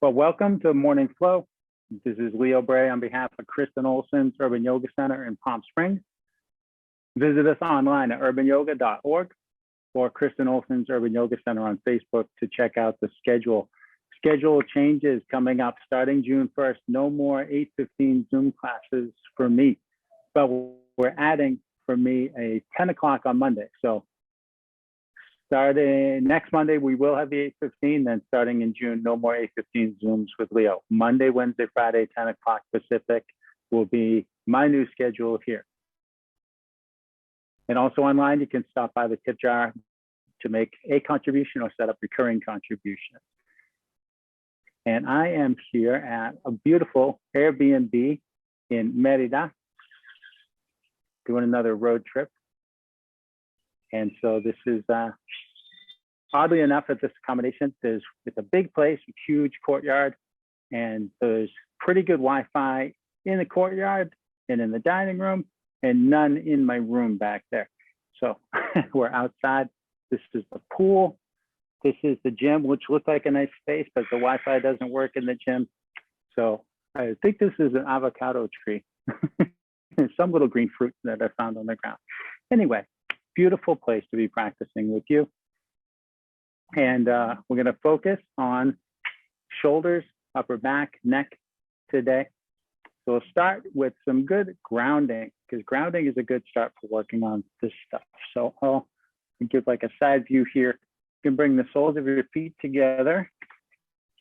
Well, welcome to Morning Flow. This is Leo Bray on behalf of Kristen Olson's Urban Yoga Center in Palm Springs. Visit us online at urbanyoga.org or Kristen Olson's Urban Yoga Center on Facebook to check out the schedule. Schedule changes coming up starting June 1st. No more 8:15 Zoom classes for me, but we're adding for me a 10 o'clock on Monday. So starting next Monday, we will have the 8:15. Then starting in June, no more 8:15 Zooms with Leo. Monday, Wednesday, Friday, 10 o'clock Pacific will be my new schedule here. And also online, you can stop by the tip jar to make a contribution or set up recurring contributions. And I am here at a beautiful Airbnb in Mérida, doing another road trip. And so this is, oddly enough, at this accommodation, it's a big place, a huge courtyard, and there's pretty good Wi-Fi in the courtyard and in the dining room, and none in my room back there. So we're outside. This is the pool. This is the gym, which looks like a nice space, but the Wi-Fi doesn't work in the gym. So I think this is an avocado tree. And some little green fruit that I found on the ground. Anyway, beautiful place to be practicing with you. And we're going to focus on shoulders, upper back, neck today. So we'll start with some good grounding, because grounding is a good start for working on this stuff. So I'll give like a side view here. You can bring the soles of your feet together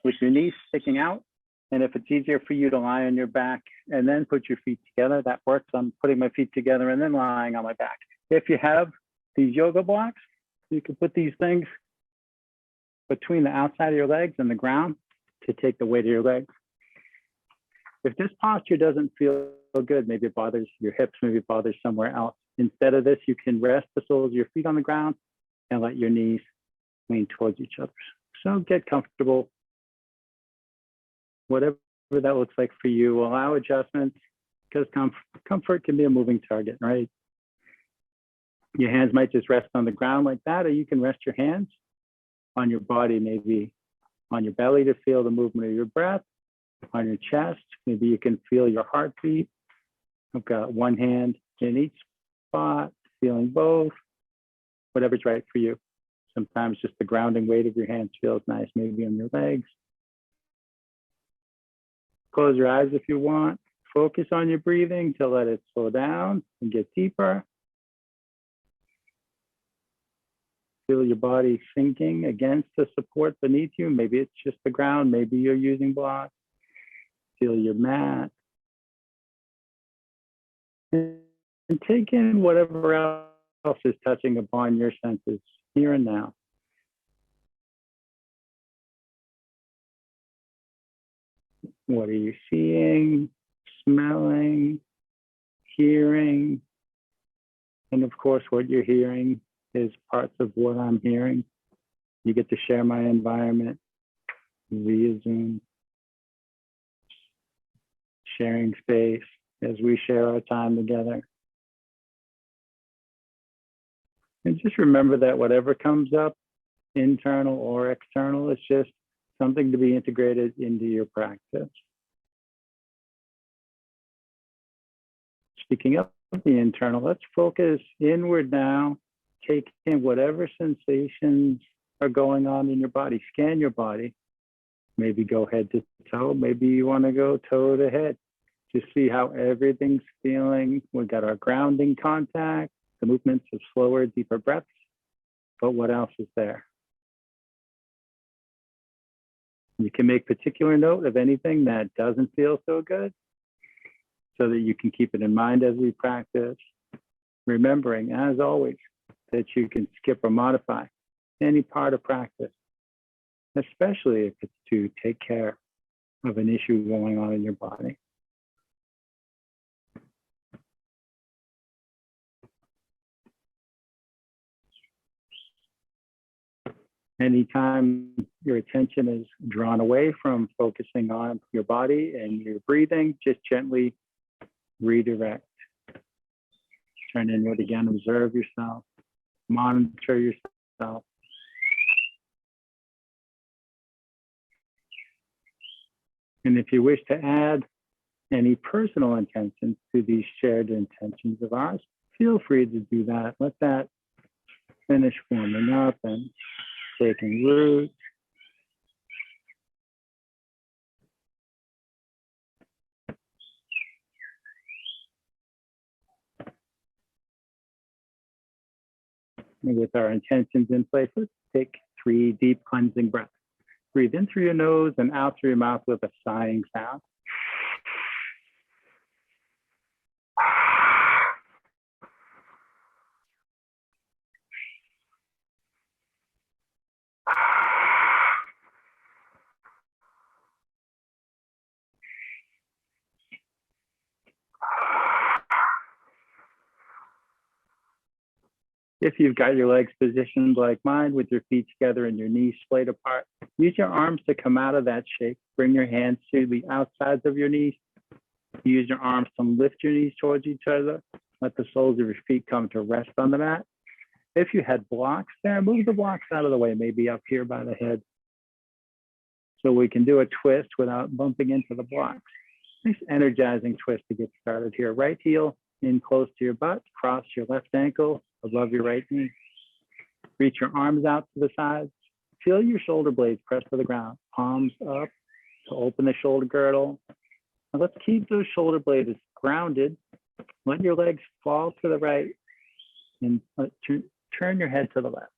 with your knees sticking out. And if it's easier for you to lie on your back and then put your feet together, that works. I'm putting my feet together and then lying on my back. If you have these yoga blocks, you can put these things between the outside of your legs and the ground to take the weight of your legs. If this posture doesn't feel good, maybe it bothers your hips, maybe it bothers somewhere else. Instead of this, you can rest the soles of your feet on the ground and let your knees lean towards each other. So get comfortable. Whatever that looks like for you, allow adjustments, because comfort can be a moving target, right? Your hands might just rest on the ground like that, or you can rest your hands on your body, maybe on your belly to feel the movement of your breath, on your chest. Maybe you can feel your heartbeat. I've got one hand in each spot, feeling both, whatever's right for you. Sometimes just the grounding weight of your hands feels nice, maybe on your legs. Close your eyes if you want. Focus on your breathing to let it slow down and get deeper. Feel your body sinking against the support beneath you. Maybe it's just the ground. Maybe you're using blocks. Feel your mat. And take in whatever else is touching upon your senses here and now. What are you seeing, smelling, hearing? And of course, what you're hearing is parts of what I'm hearing. You get to share my environment via Zoom, sharing space as we share our time together. And just remember that whatever comes up, internal or external, is just something to be integrated into your practice. Speaking of the internal, let's focus inward now. Take in whatever sensations are going on in your body. Scan your body. Maybe go head to toe. Maybe you want to go toe to head. Just see how everything's feeling. We've got our grounding contact, the movements of slower, deeper breaths. But what else is there? You can make particular note of anything that doesn't feel so good so that you can keep it in mind as we practice. Remembering, as always, that you can skip or modify any part of practice, especially if it's to take care of an issue going on in your body. Anytime your attention is drawn away from focusing on your body and your breathing, just gently redirect. Turn inward again, observe yourself, monitor yourself. And if you wish to add any personal intentions to these shared intentions of ours, feel free to do that. Let that finish forming up and taking root. And with our intentions in place, let's take 3 deep cleansing breaths. Breathe in through your nose and out through your mouth with a sighing sound. If you've got your legs positioned like mine with your feet together and your knees splayed apart, use your arms to come out of that shape. Bring your hands to the outsides of your knees. Use your arms to lift your knees towards each other. Let the soles of your feet come to rest on the mat. If you had blocks there, move the blocks out of the way, maybe up here by the head. So we can do a twist without bumping into the blocks. Nice energizing twist to get started here. Right heel in close to your butt, cross your left ankle above your right knee. Reach your arms out to the sides. Feel your shoulder blades press to the ground. Palms up to open the shoulder girdle. Now let's keep those shoulder blades grounded. Let your legs fall to the right and turn your head to the left.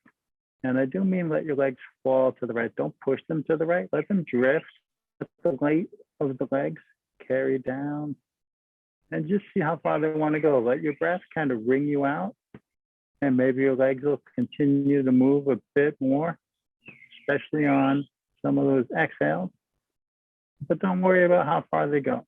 And I do mean let your legs fall to the right. Don't push them to the right. Let them drift. Let the weight of the legs carry down. And just see how far they want to go. Let your breath kind of wring you out. And maybe your legs will continue to move a bit more, especially on some of those exhales. But don't worry about how far they go.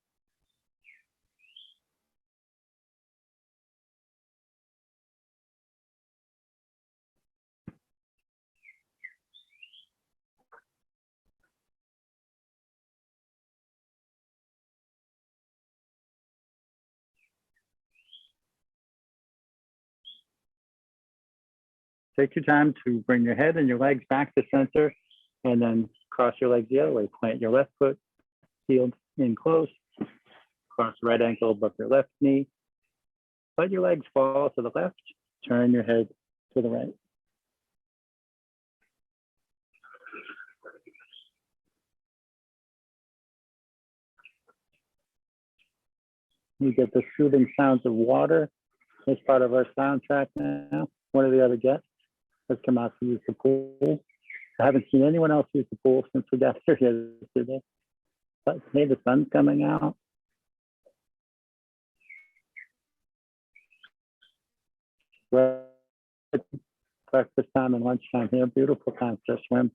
Take your time to bring your head and your legs back to center, and then cross your legs the other way. Plant your left foot, heel in close, cross the right ankle above your left knee. Let your legs fall to the left, turn your head to the right. You get the soothing sounds of water as part of our soundtrack now. One of the other guests has come out to use the pool. I haven't seen anyone else use the pool since we got here yesterday. But hey, the sun's coming out. Breakfast time and lunchtime here. Beautiful time to swim.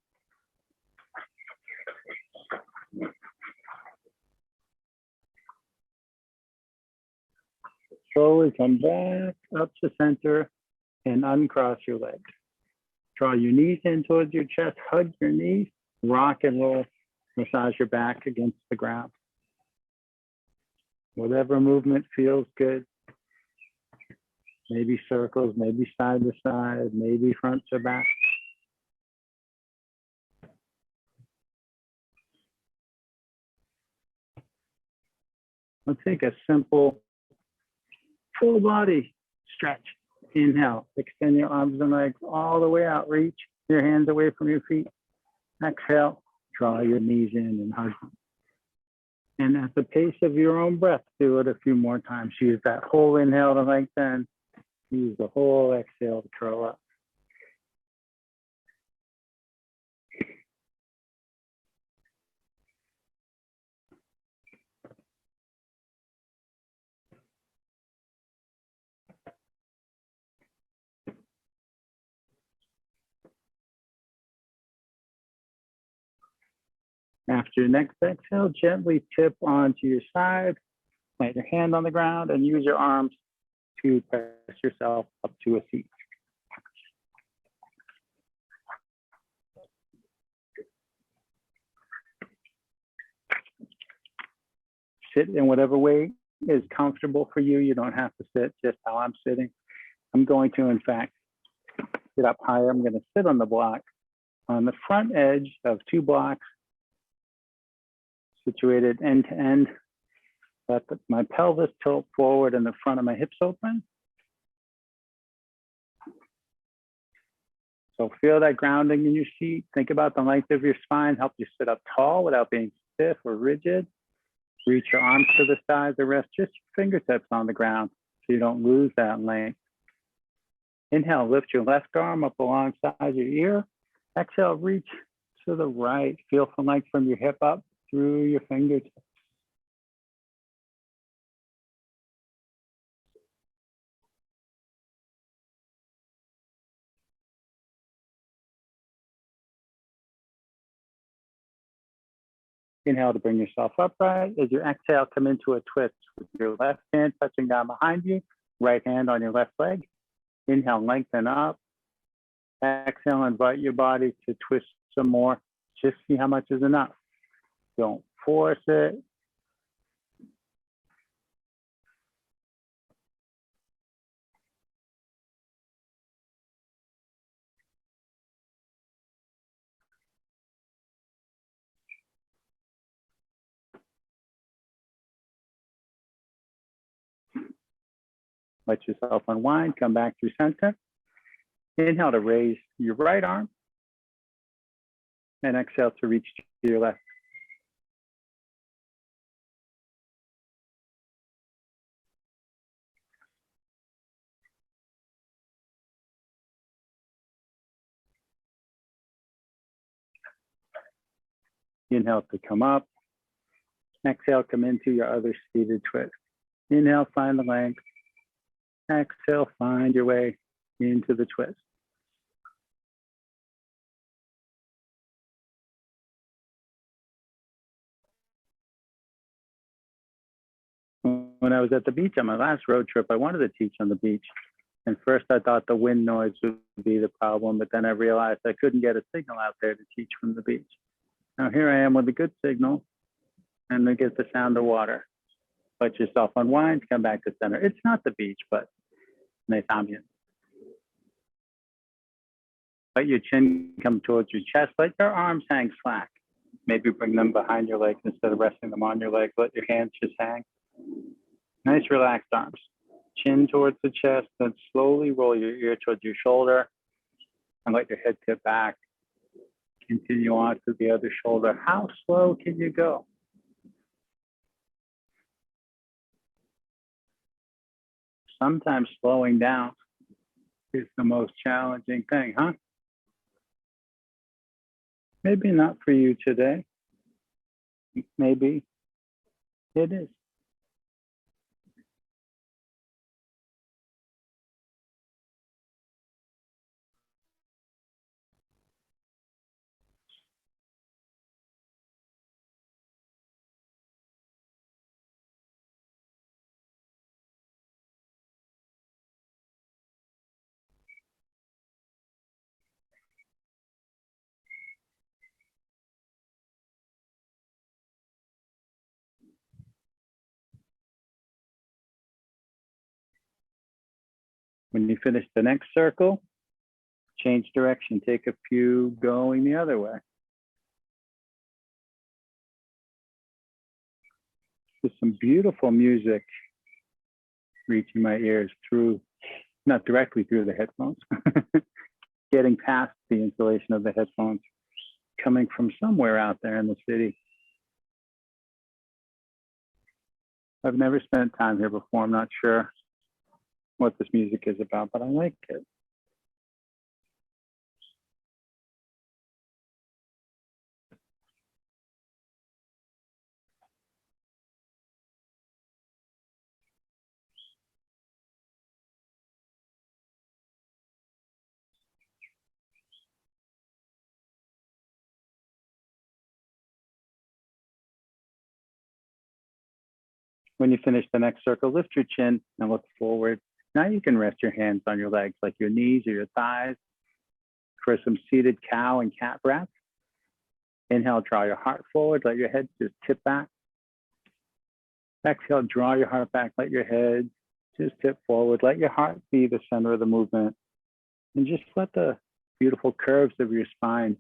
Slowly come back up to center and uncross your legs. Draw your knees in towards your chest, hug your knees, rock and roll, massage your back against the ground. Whatever movement feels good. Maybe circles, maybe side to side, maybe front to back. Let's take a simple full body stretch. Inhale, extend your arms and legs all the way out. Reach your hands away from your feet. Exhale, draw your knees in and hug them. And at the pace of your own breath, do it a few more times. Use that whole inhale to lengthen. Use the whole exhale to curl up. After your next exhale, gently tip onto your side, plant your hand on the ground, and use your arms to press yourself up to a seat. Sit in whatever way is comfortable for you. You don't have to sit just how I'm sitting. I'm going to, in fact, sit up higher. I'm going to sit on the block on the front edge of 2 blocks. situated end to end. Let my pelvis tilt forward and the front of my hips open. So feel that grounding in your seat. Think about the length of your spine. Help you sit up tall without being stiff or rigid. Reach your arms to the sides or rest just your fingertips on the ground so you don't lose that length. Inhale, lift your left arm up alongside your ear. Exhale, reach to the right. Feel some length from your hip up through your fingertips. Inhale to bring yourself upright. As you exhale, come into a twist with your left hand touching down behind you, right hand on your left leg. Inhale, lengthen up. Exhale, invite your body to twist some more. Just see how much is enough. Don't force it. Let yourself unwind, come back to center. Inhale to raise your right arm. And exhale to reach to your left. Inhale to come up. Exhale, come into your other seated twist. Inhale, find the length. Exhale, find your way into the twist. When I was at the beach on my last road trip, I wanted to teach on the beach. And first I thought the wind noise would be the problem, but then I realized I couldn't get a signal out there to teach from the beach. Now here I am with a good signal, and I get the sound of water. Let yourself unwind, come back to center. It's not the beach, but nice ambience. Let your chin come towards your chest. Let your arms hang slack. Maybe bring them behind your legs instead of resting them on your legs. Let your hands just hang. Nice relaxed arms. Chin towards the chest, then slowly roll your ear towards your shoulder and let your head tip back. Continue on to the other shoulder. How slow can you go? Sometimes slowing down is the most challenging thing, huh? Maybe not for you today. Maybe it is. When you finish the next circle, change direction, take a few going the other way. There's some beautiful music reaching my ears through, not directly through the headphones, getting past the insulation of the headphones, coming from somewhere out there in the city. I've never spent time here before. I'm not sure what this music is about, but I like it. When you finish the next circle, lift your chin and look forward. Now you can rest your hands on your legs, like your knees or your thighs, for some seated cow and cat breath. Inhale, draw your heart forward, let your head just tip back. Exhale, draw your heart back, let your head just tip forward. Let your heart be the center of the movement. And just let the beautiful curves of your spine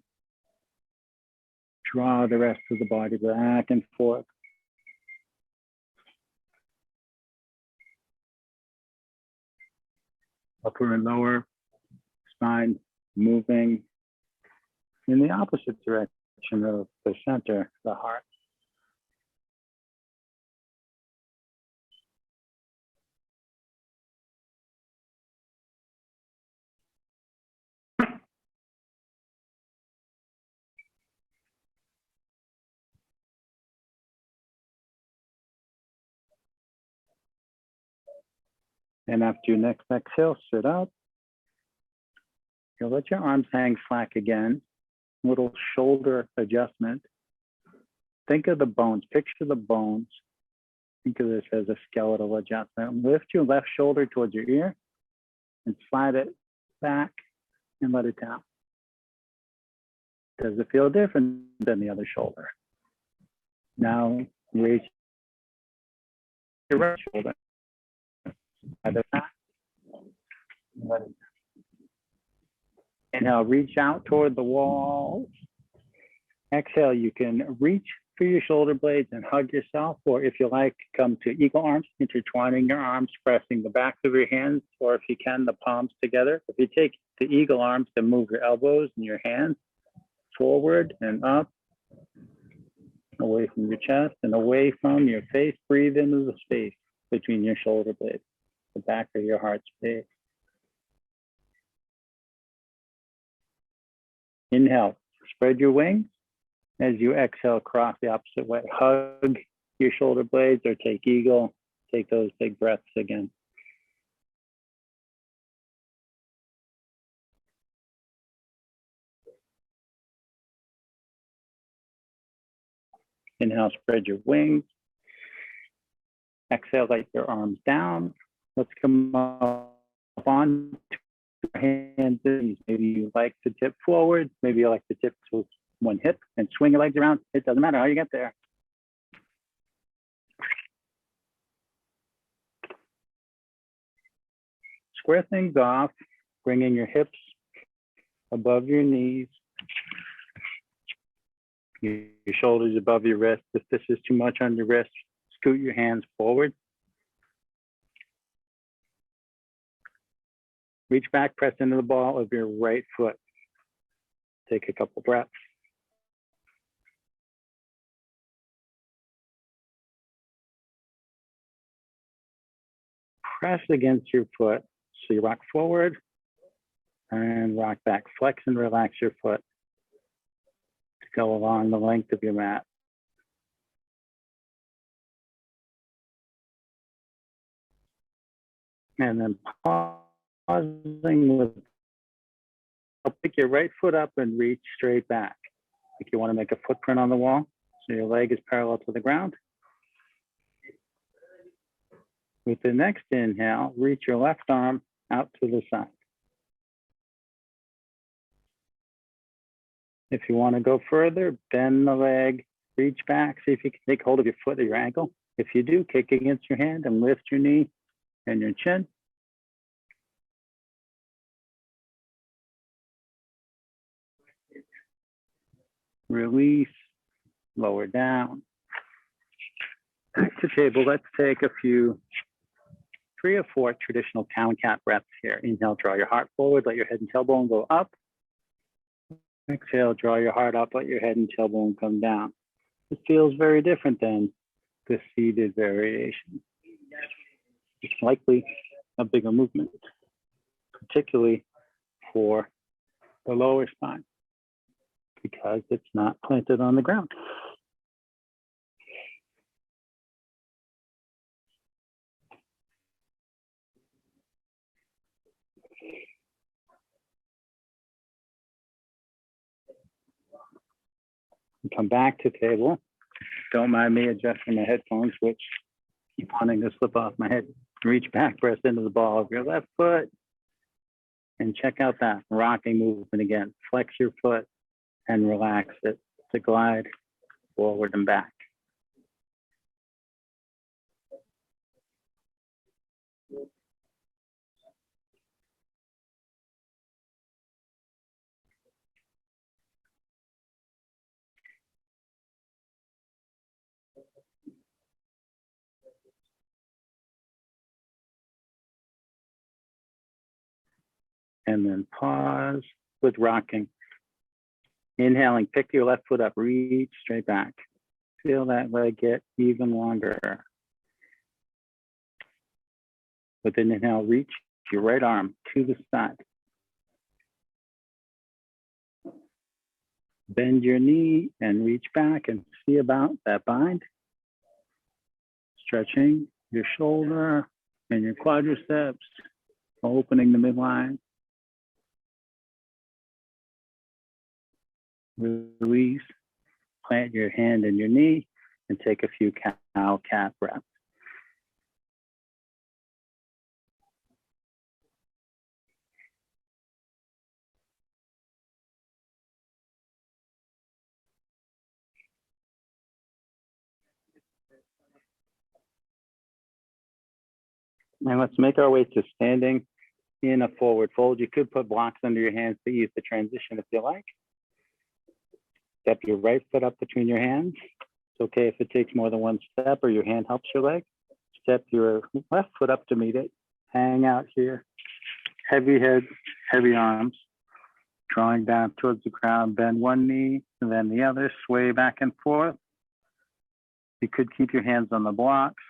Draw the rest of the body back and forth. Upper and lower spine moving in the opposite direction of the center, the heart. And after your next exhale, sit up. You'll let your arms hang slack again. Little shoulder adjustment. Think of the bones, picture the bones. Think of this as a skeletal adjustment. Lift your left shoulder towards your ear and slide it back and let it down. Does it feel different than the other shoulder? Now raise your right shoulder. Slide it back. Let it down. Inhale, reach out toward the wall. Exhale, you can reach for your shoulder blades and hug yourself, or if you like, come to eagle arms, intertwining your arms, pressing the backs of your hands, or if you can, the palms together. If you take the eagle arms, then move your elbows and your hands forward and up, away from your chest and away from your face. Breathe into the space between your shoulder blades, the back of your heart space. Inhale, spread your wings. As you exhale, cross the opposite way. Hug your shoulder blades or take eagle. Take those big breaths again. Inhale, spread your wings. Exhale, let your arms down. Let's come up on hands. Maybe you like to tip forward. Maybe you like to tip to one hip and swing your legs around. It doesn't matter how you get there. Square things off, bringing your hips above your knees, your shoulders above your wrists. If this is too much on your wrist, scoot your hands forward. Reach back, press into the ball of your right foot. Take a couple breaths. Press against your foot. So you rock forward and rock back. Flex and relax your foot to go along the length of your mat. And then pausing with, I'll pick your right foot up and reach straight back. Like you want to make a footprint on the wall. So your leg is parallel to the ground. With the next inhale, reach your left arm out to the side. If you want to go further, bend the leg, reach back, see if you can take hold of your foot or your ankle. If you do, kick against your hand and lift your knee and your chin. Release, lower down. Back to table, let's take a few, 3 or 4 traditional cow and cat breaths here. Inhale, draw your heart forward, let your head and tailbone go up. Exhale, draw your heart up, let your head and tailbone come down. It feels very different than the seated variation. It's likely a bigger movement, particularly for the lower spine, because it's not planted on the ground. Come back to table. Don't mind me adjusting my headphones, which keep wanting to slip off my head. Reach back, press into the ball of your left foot, and check out that rocking movement again. Flex your foot and relax it to glide forward and back. And then pause with rocking. Inhaling, pick your left foot up, reach straight back. Feel that leg get even longer. With an inhale, reach your right arm to the side. Bend your knee and reach back and see about that bind. Stretching your shoulder and your quadriceps, opening the midline. Release, plant your hand in your knee and take a few cow-cat breaths. And let's make our way to standing in a forward fold. You could put blocks under your hands to ease the transition if you like. Step your right foot up between your hands. It's okay if it takes more than one step or your hand helps your leg. Step your left foot up to meet it. Hang out here. Heavy head, heavy arms. Drawing down towards the ground. Bend one knee and then the other. Sway back and forth. You could keep your hands on the blocks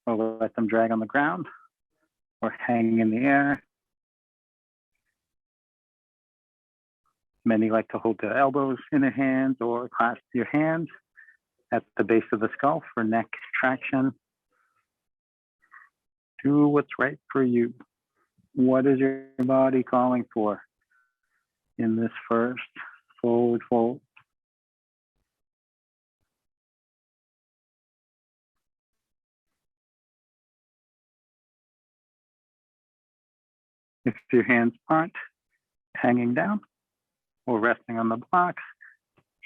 or let them drag on the ground or hang in the air. Many like to hold their elbows in their hands or clasp your hands at the base of the skull for neck traction. Do what's right for you. What is your body calling for in this first forward fold? If your hands aren't hanging down or resting on the blocks,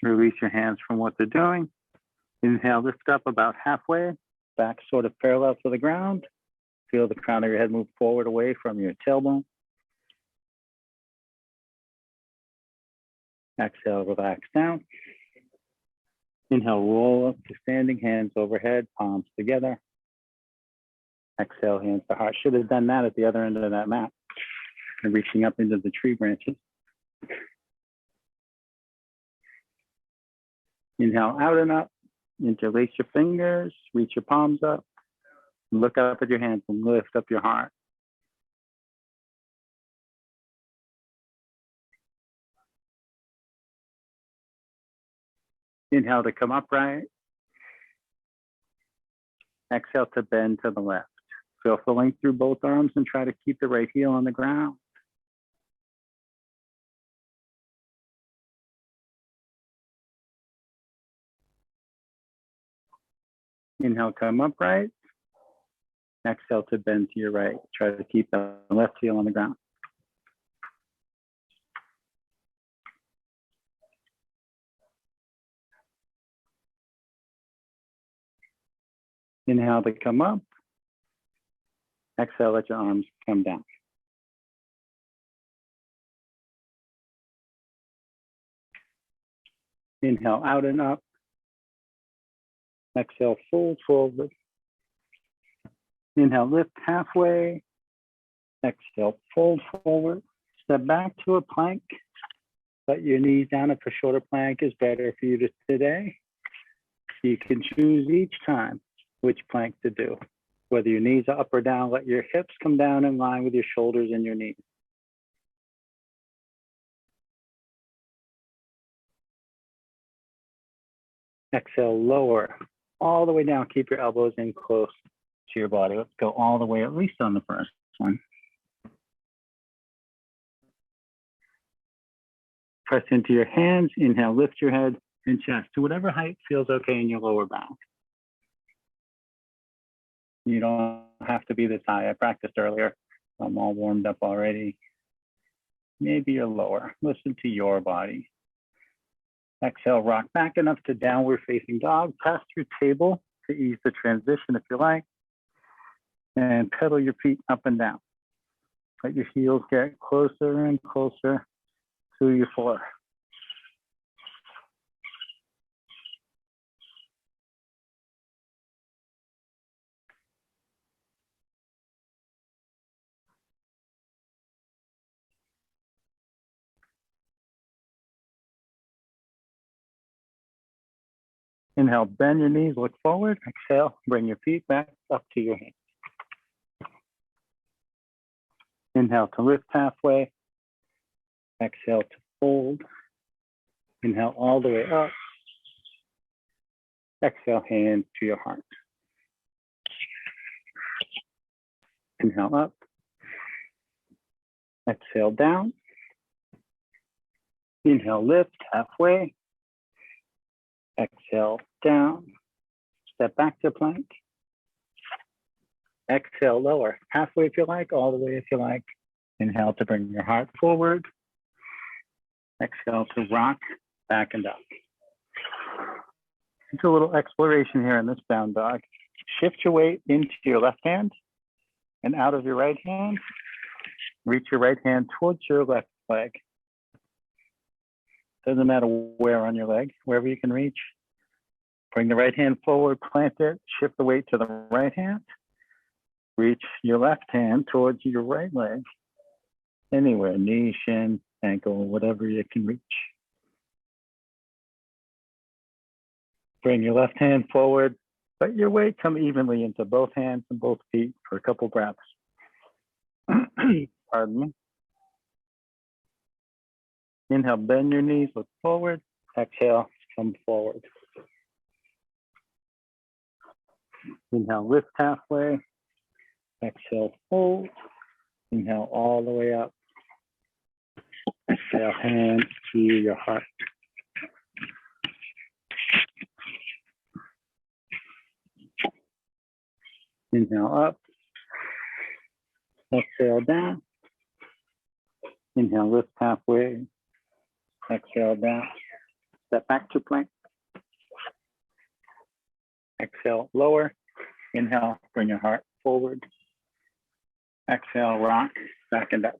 release your hands from what they're doing. Inhale, lift up about halfway, back sort of parallel to the ground. Feel the crown of your head move forward away from your tailbone. Exhale, relax down. Inhale, roll up to standing, hands overhead, palms together. Exhale, hands to heart. Should have done that at the other end of that mat. And reaching up into the tree branches. Inhale out and up. Interlace your fingers, reach your palms up. Look up at your hands and lift up your heart. Inhale to come upright. Exhale to bend to the left. Feel the length through both arms and try to keep the right heel on the ground. Inhale, come upright. Exhale to bend to your right. Try to keep the left heel on the ground. Inhale to come up. Exhale, let your arms come down. Inhale out and up. Exhale, fold forward. Inhale, lift halfway. Exhale, fold forward. Step back to a plank. Let your knees down if a shorter plank is better for you today. You can choose each time which plank to do. Whether your knees are up or down, let your hips come down in line with your shoulders and your knees. Exhale, lower all the way down. Keep your elbows in close to your body. Let's go all the way, at least on the first one. Press into your hands. Inhale, lift your head and chest to whatever height feels okay in your lower back. You don't have to be this high. I practiced earlier. I'm all warmed up already. Maybe you're lower. Listen to your body. Exhale, rock back enough to downward facing dog. Pass through table to ease the transition if you like. And pedal your feet up and down. Let your heels get closer and closer to your floor. Inhale, bend your knees, look forward. Exhale, bring your feet back up to your hands. Inhale to lift halfway. Exhale to fold. Inhale all the way up. Exhale, hand to your heart. Inhale up. Exhale down. Inhale, lift halfway. Exhale down. Step back to plank. Exhale, lower. Halfway if you like, all the way if you like. Inhale to bring your heart forward. Exhale to rock back and up. It's a little exploration here in this down dog. Shift your weight into your left hand and out of your right hand. Reach your right hand towards your left leg. Doesn't matter where on your leg, wherever you can reach. Bring the right hand forward, plant it, shift the weight to the right hand. Reach your left hand towards your right leg. Anywhere, knee, shin, ankle, whatever you can reach. Bring your left hand forward. Let your weight come evenly into both hands and both feet for a couple breaths. Pardon me. Inhale, bend your knees, look forward. Exhale, come forward. Inhale, lift halfway. Exhale, fold. Inhale all the way up. Exhale, hand to your heart. Inhale up. Exhale down. Inhale, lift halfway. Exhale down. Step back to plank. Exhale, lower. Inhale, bring your heart forward. Exhale, rock, back and up.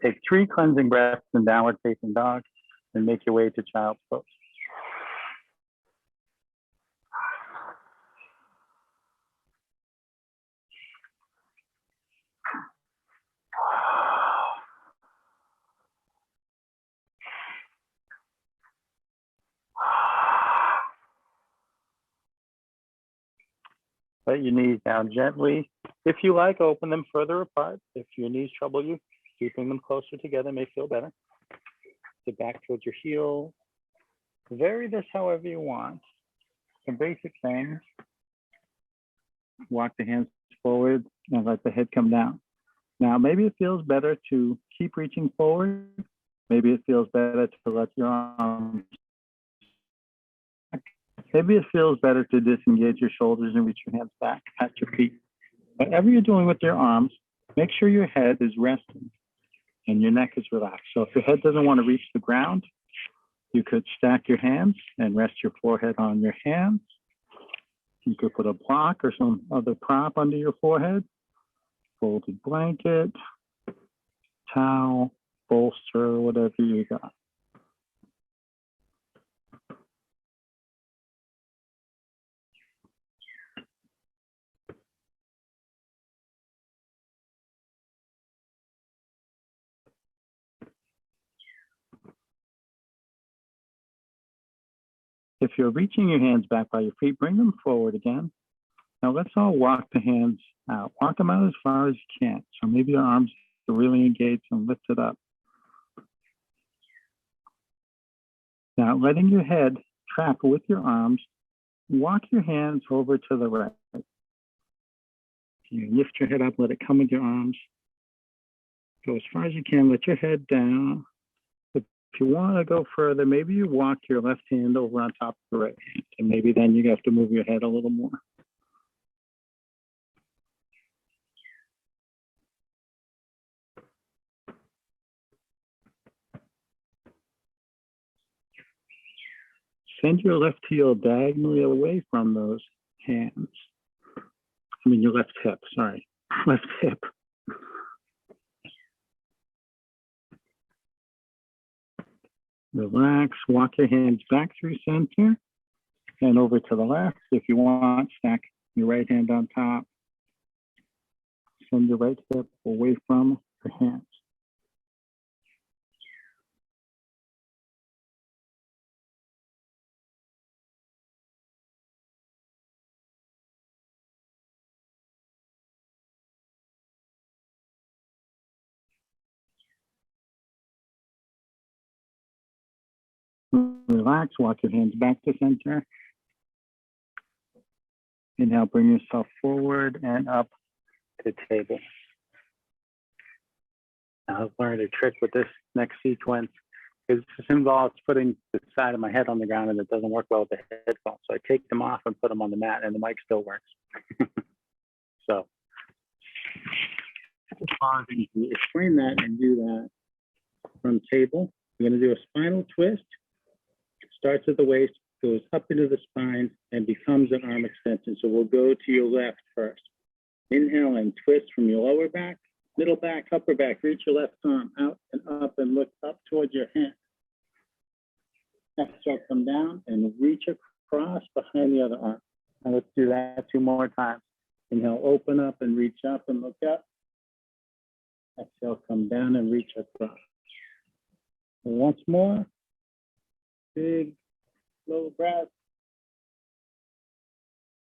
Take 3 cleansing breaths in downward facing dog and make your way to child's pose. Let your knees down gently. If you like, open them further apart. If your knees trouble you, keeping them closer together may feel better. Sit back towards your heel. Vary this however you want. Some basic things. Walk the hands forward and let the head come down. Now, maybe it feels better to keep reaching forward. Maybe it feels better to let your arms. Maybe it feels better to disengage your shoulders and reach your hands back, pat your feet. Whatever you're doing with your arms, make sure your head is resting and your neck is relaxed. So if your head doesn't want to reach the ground, you could stack your hands and rest your forehead on your hands. You could put a block or some other prop under your forehead, folded blanket, towel, bolster, whatever you got. If you're reaching your hands back by your feet, bring them forward again. Now let's all walk the hands out. Walk them out as far as you can. So maybe your arms are really engaged and lift it up. Now letting your head travel with your arms, walk your hands over to the right. You lift your head up, let it come with your arms. Go as far as you can, let your head down. If you want to go further, maybe you walk your left hand over on top of the right hand, and maybe then you have to move your head a little more. Send your left heel diagonally away from those hands. I mean, your left hip, sorry, left hip. Relax, walk your hands back through center and over to the left. If you want, stack your right hand on top. Send your right hip away from the hands. Relax, walk your hands back to center. Inhale, bring yourself forward and up to table. Now I've learned a trick with this next sequence. It involves putting the side of my head on the ground, and it doesn't work well with the headphones. So I take them off and put them on the mat, and the mic still works. So pausing to explain that and do that from table. We're going to do a spinal twist. It starts at the waist, goes up into the spine, and becomes an arm extension. So we'll go to your left first. Inhale and twist from your lower back, middle back, upper back. Reach your left arm out and up and look up towards your hand. Exhale, come down and reach across behind the other arm. Now let's do that 2 more times. Inhale, open up and reach up and look up. Exhale, come down and reach across. And once more, big, slow breath.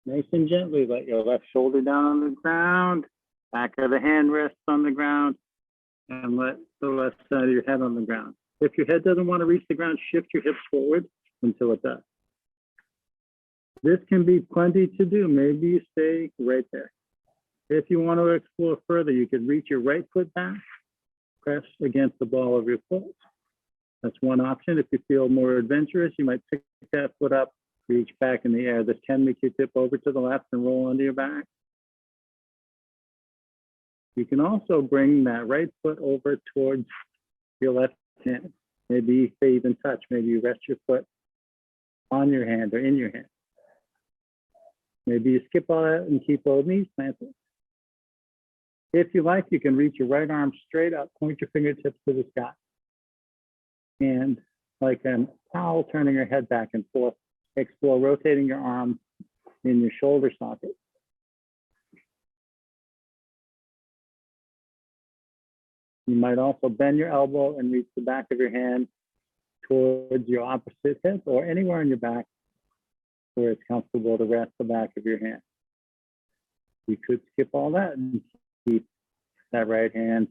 Nice and gently, let your left shoulder down on the ground, back of the hand rests on the ground, and let the left side of your head on the ground. If your head doesn't want to reach the ground, shift your hips forward until it does. This can be plenty to do. Maybe you stay right there. If you want to explore further, you could reach your right foot back, press against the ball of your foot. That's one option. If you feel more adventurous, you might pick that foot up, reach back in the air. This can make you tip over to the left and roll onto your back. You can also bring that right foot over towards your left hand. Maybe they even touch. Maybe you rest your foot on your hand or in your hand. Maybe you skip all that and keep both knees planted. If you like, you can reach your right arm straight up, point your fingertips to the sky. And like an owl, turning your head back and forth, explore rotating your arm in your shoulder socket. You might also bend your elbow and reach the back of your hand towards your opposite hip or anywhere on your back where it's comfortable to rest the back of your hand. You could skip all that and keep that right hand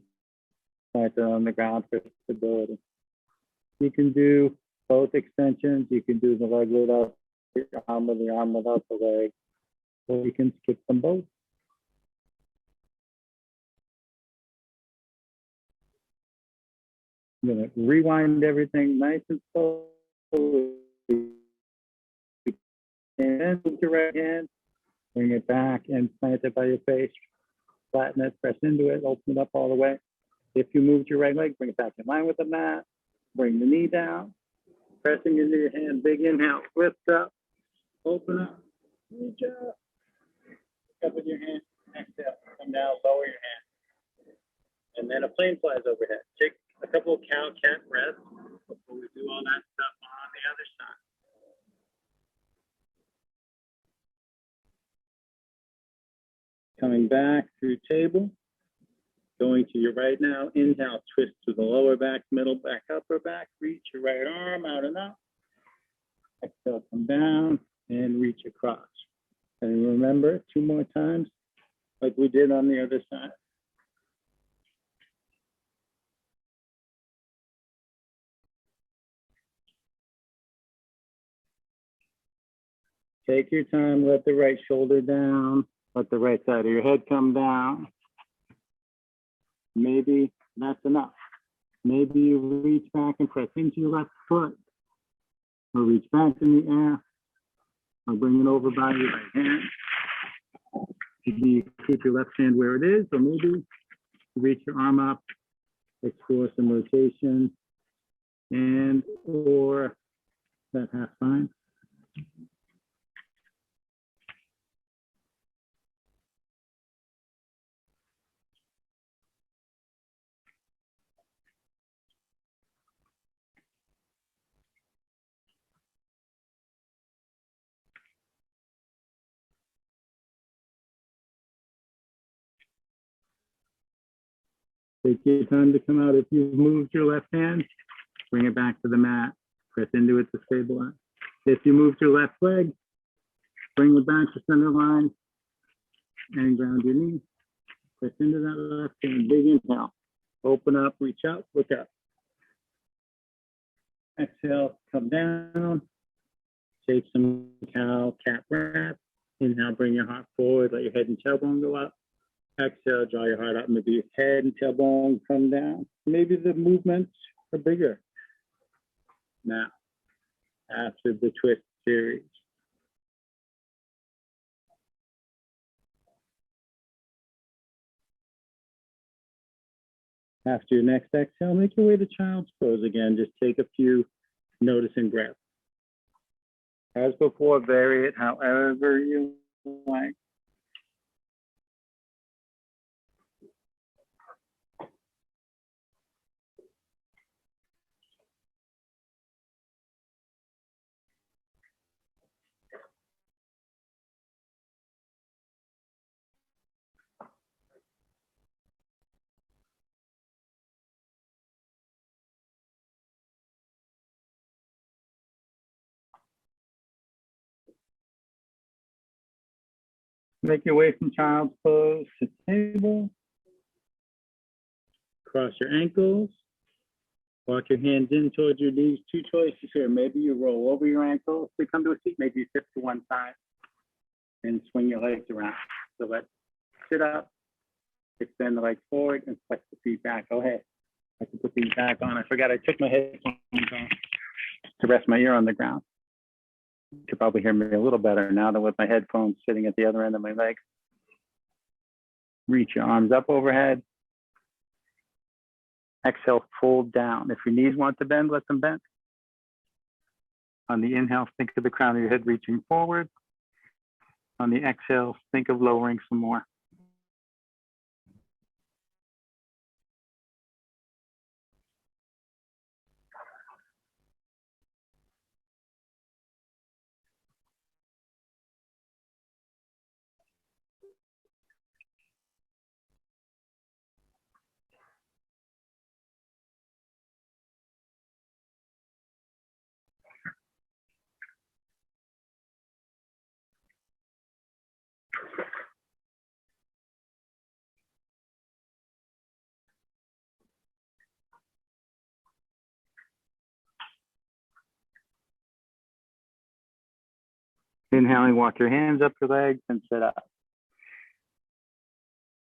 planted on the ground for stability. You can do both extensions. You can do the leg without the arm or the arm without the leg, or you can skip them both. I'm going to rewind everything nice and slow. And then move your right hand, bring it back and plant it by your face. Flatten it, press into it, open it up all the way. If you moved your right leg, bring it back in line with the mat. Bring the knee down, pressing into your hand. Big inhale, lift up, open up, reach up. Pick up with your hand, exhale, come down, lower your hand. And then a plane flies overhead. Take a couple of cow-cat breaths before we do all that stuff on the other side. Coming back through table, going to your right now. Inhale, twist to the lower back, middle back, upper back. Reach your right arm out and up. Exhale, come down and reach across. And remember, 2 more times, like we did on the other side. Take your time, let the right shoulder down, let the right side of your head come down. Maybe that's enough. Maybe you reach back and press into your left foot, or reach back in the air, or bring it over by your right hand. Maybe you keep your left hand where it is, or maybe you reach your arm up, explore some rotation, and or that half spine. Take your time to come out. If you've moved your left hand, bring it back to the mat. Press into it to stabilize. If you moved your left leg, bring it back to center line and ground your knee. Press into that left hand. Big inhale. Open up, reach out, look up. Exhale, come down. Take some cow cat wrap. Inhale, bring your heart forward. Let your head and tailbone go up. Exhale, draw your heart up. Maybe your head and tailbone come down. Maybe the movements are bigger. Now, after the twist series. After your next exhale, make your way to child's pose again. Just take a few noticing breaths. As before, vary it however you like. Make your way from child's pose to table. Cross your ankles. Walk your hands in towards your knees. Two choices here. Maybe you roll over your ankles to come to a seat. Maybe you tip to one side and swing your legs around. So let's sit up, extend the legs forward, and flex the feet back. Go ahead. I can put these back on. I forgot I took my headphones on to rest my ear on the ground. You could probably hear me a little better now than with my headphones sitting at the other end of my legs. Reach your arms up overhead. Exhale, fold down. If your knees want to bend, let them bend. On the inhale, think of the crown of your head reaching forward. On the exhale, think of lowering some more. Inhaling, walk your hands up your legs and sit up.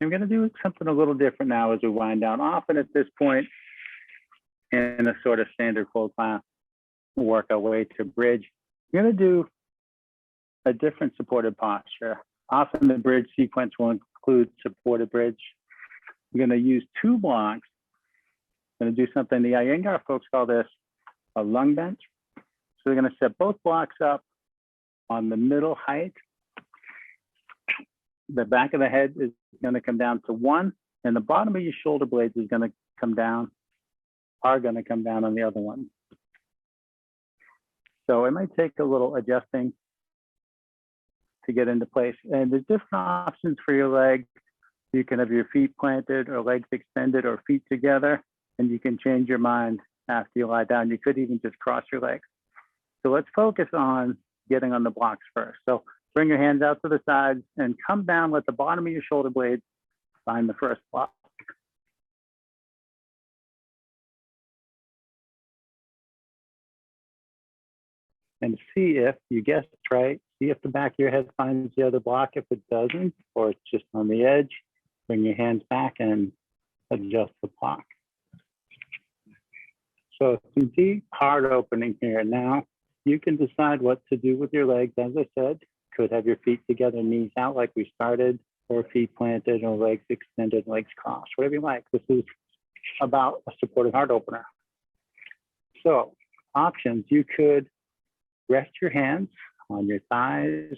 I'm going to do something a little different now as we wind down. Often at this point in a sort of standard full class, we'll work our way to bridge. We're going to do a different supported posture. Often the bridge sequence will include supported bridge. We're going to use two blocks. We're going to do something the Iyengar folks call this a lung bench. So we're going to set both blocks up on the middle height. The back of the head is going to come down to 1, and the bottom of your shoulder blades is going to come down, are going to come down on the other one. So it might take a little adjusting to get into place. And there's different options for your legs. You can have your feet planted or legs extended or feet together, and you can change your mind after you lie down. You could even just cross your legs. So let's focus on getting on the blocks first. So bring your hands out to the sides and come down, let the bottom of your shoulder blades find the first block. And see if you guessed right, see if the back of your head finds the other block. If it doesn't, or it's just on the edge, bring your hands back and adjust the block. So some deep heart opening here. Now you can decide what to do with your legs. As I said, could have your feet together, knees out like we started, or feet planted or legs extended, legs crossed, whatever you like. This is about a supported heart opener. So options, you could rest your hands on your thighs,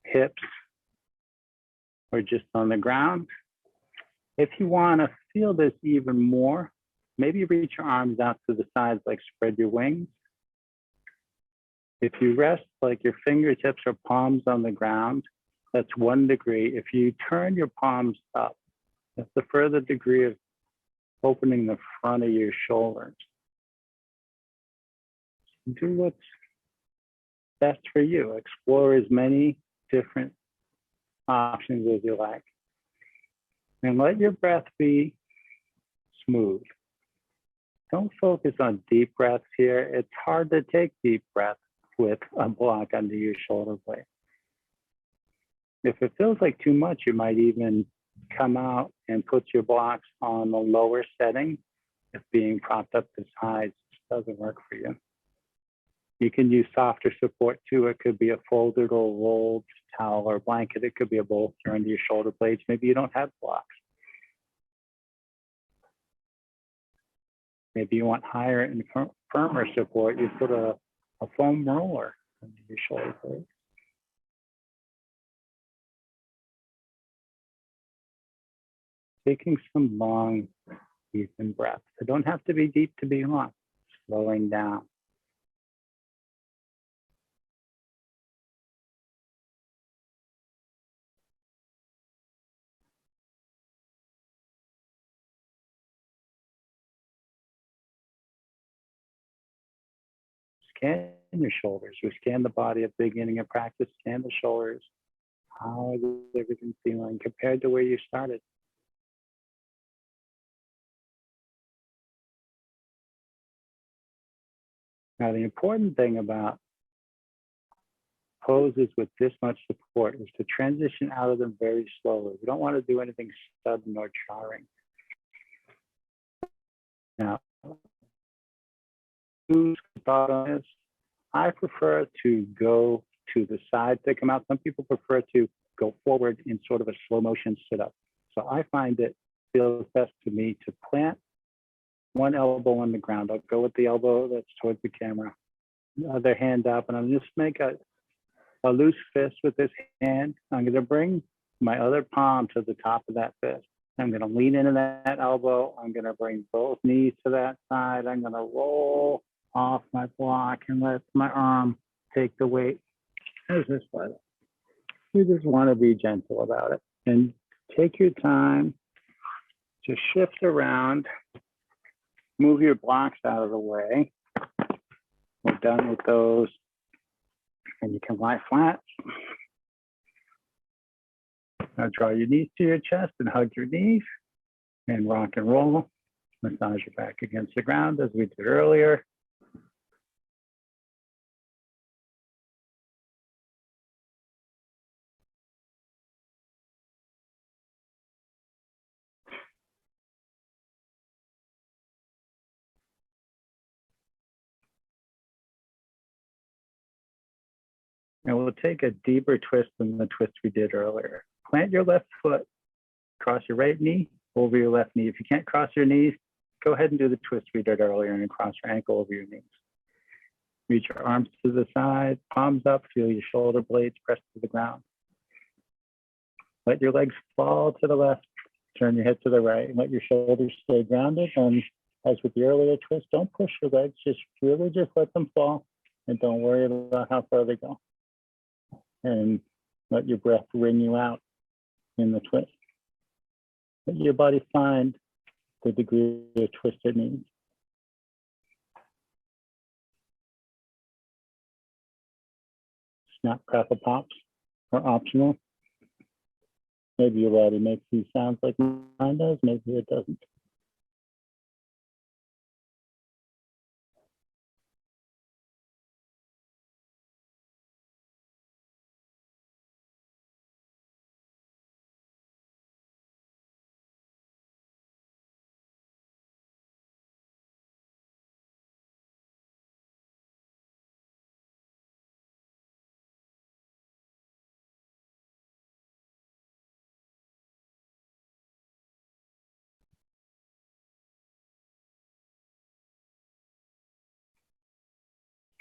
hips, or just on the ground. If you want to feel this even more, maybe reach your arms out to the sides, like spread your wings. If you rest like your fingertips or palms on the ground, that's 1 degree. If you turn your palms up, that's the further degree of opening the front of your shoulders. Do what's best for you. Explore as many different options as you like. And let your breath be smooth. Don't focus on deep breaths here. It's hard to take deep breaths with a block under your shoulder blade. If it feels like too much, you might even come out and put your blocks on the lower setting if being propped up to sides doesn't work for you. You can use softer support too. It could be a folded or rolled towel or blanket. It could be a bolster under your shoulder blades. Maybe you don't have blocks. Maybe you want higher and firmer support. You put a foam roller under your shoulder blades. Taking some long, deep breaths. They don't have to be deep to be long. Slowing down. Scan your shoulders. We scan the body at the beginning of practice. Scan the shoulders. How is everything feeling compared to where you started? Now, the important thing about poses with this much support is to transition out of them very slowly. We don't want to do anything sudden or jarring. Now, who's thought on this? I prefer to go to the side to come out. Some people prefer to go forward in sort of a slow motion sit up. So I find it feels best to me to plant one elbow on the ground. I'll go with the elbow that's towards the camera, the other hand up, and I'm just make a loose fist with this hand. I'm going to bring my other palm to the top of that fist. I'm going to lean into that elbow. I'm going to bring both knees to that side. I'm going to roll off my block and let my arm take the weight. There's this one. You just want to be gentle about it and take your time to shift around, move your blocks out of the way. We're done with those. And you can lie flat. Now draw your knees to your chest and hug your knees and rock and roll. Massage your back against the ground as we did earlier. And we'll take a deeper twist than the twist we did earlier. Plant your left foot, cross your right knee over your left knee. If you can't cross your knees, go ahead and do the twist we did earlier and cross your ankle over your knees. Reach your arms to the side, palms up, feel your shoulder blades press to the ground. Let your legs fall to the left, turn your head to the right, and let your shoulders stay grounded. And as with the earlier twist, don't push your legs, just really just let them fall and don't worry about how far they go. And let your breath wring you out in the twist. Let your body find the degree of twist it needs. Snap, crackle, pops are optional. Maybe your body makes these sounds like mine does, maybe it doesn't.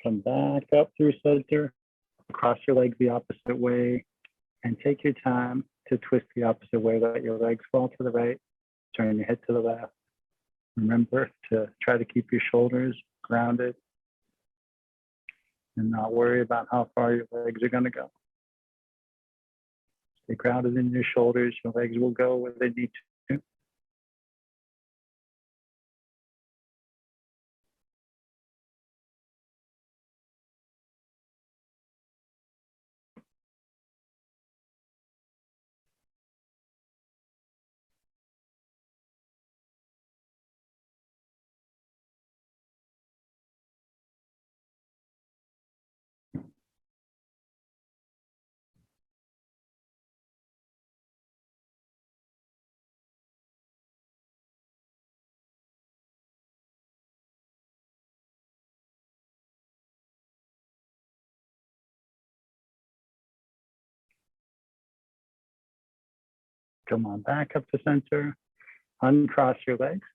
Come back up through center, cross your legs the opposite way, and take your time to twist the opposite way. Let your legs fall to the right, turn your head to the left. Remember to try to keep your shoulders grounded and not worry about how far your legs are going to go. Stay grounded in your shoulders. Your legs will go where they need to. Come on back up to center. Uncross your legs.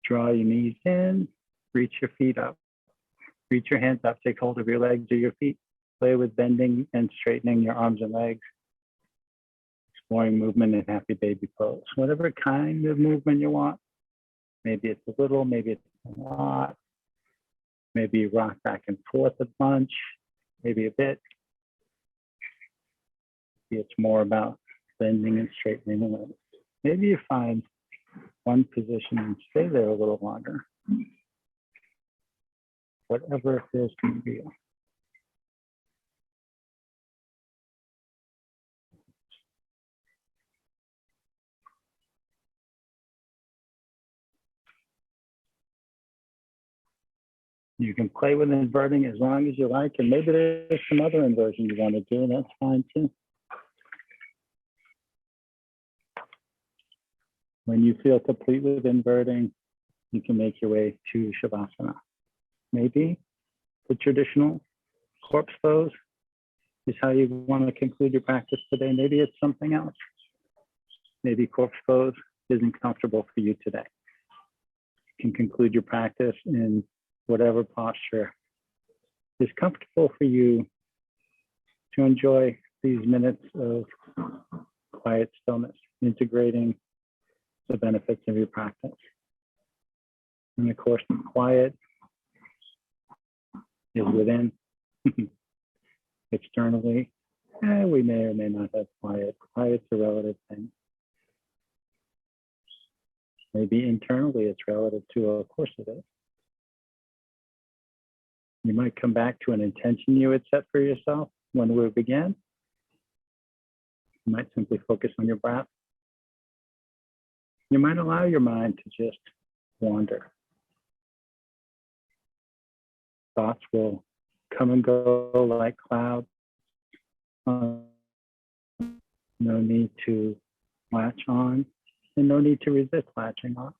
Draw your knees in. Reach your feet up. Reach your hands up. Take hold of your legs or your feet. Play with bending and straightening your arms and legs. Exploring movement in happy baby pose. Whatever kind of movement you want. Maybe it's a little, maybe it's a lot. Maybe you rock back and forth a bunch, maybe a bit. Maybe it's more about bending and straightening the legs. Maybe you find one position and stay there a little longer. Whatever it feels to you. You can play with inverting as long as you like, and maybe there's some other inversion you want to do, and that's fine too. When you feel complete with inverting, you can make your way to Shavasana. Maybe the traditional corpse pose is how you want to conclude your practice today. Maybe it's something else. Maybe corpse pose isn't comfortable for you today. You can conclude your practice in whatever posture is comfortable for you to enjoy these minutes of quiet stillness, integrating the benefits of your practice. And of course, the quiet is within. Externally, we may or may not have quiet. Quiet's a relative thing. Maybe internally it's relative to, of course it is. You might come back to an intention you had set for yourself when we began. You might simply focus on your breath. You might allow your mind to just wander. Thoughts will come and go like clouds. No need to latch on, and no need to resist latching on.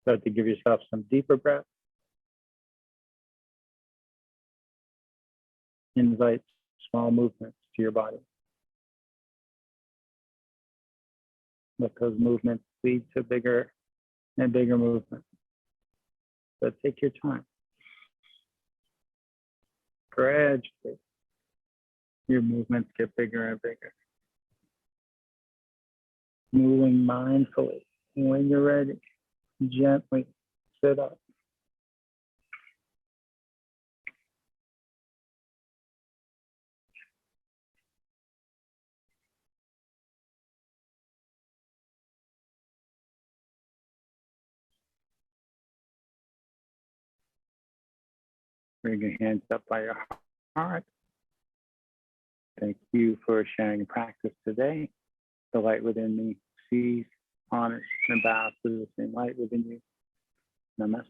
Start to give yourself some deeper breaths. Invite small movements to your body. Let those movements lead to bigger and bigger movements. But take your time. Gradually, your movements get bigger and bigger. Moving mindfully. When you're ready, gently sit up. Bring your hands up by your heart. Thank you for sharing your practice today. The light within me sees, honors, and bows to the same light within you. Namaste.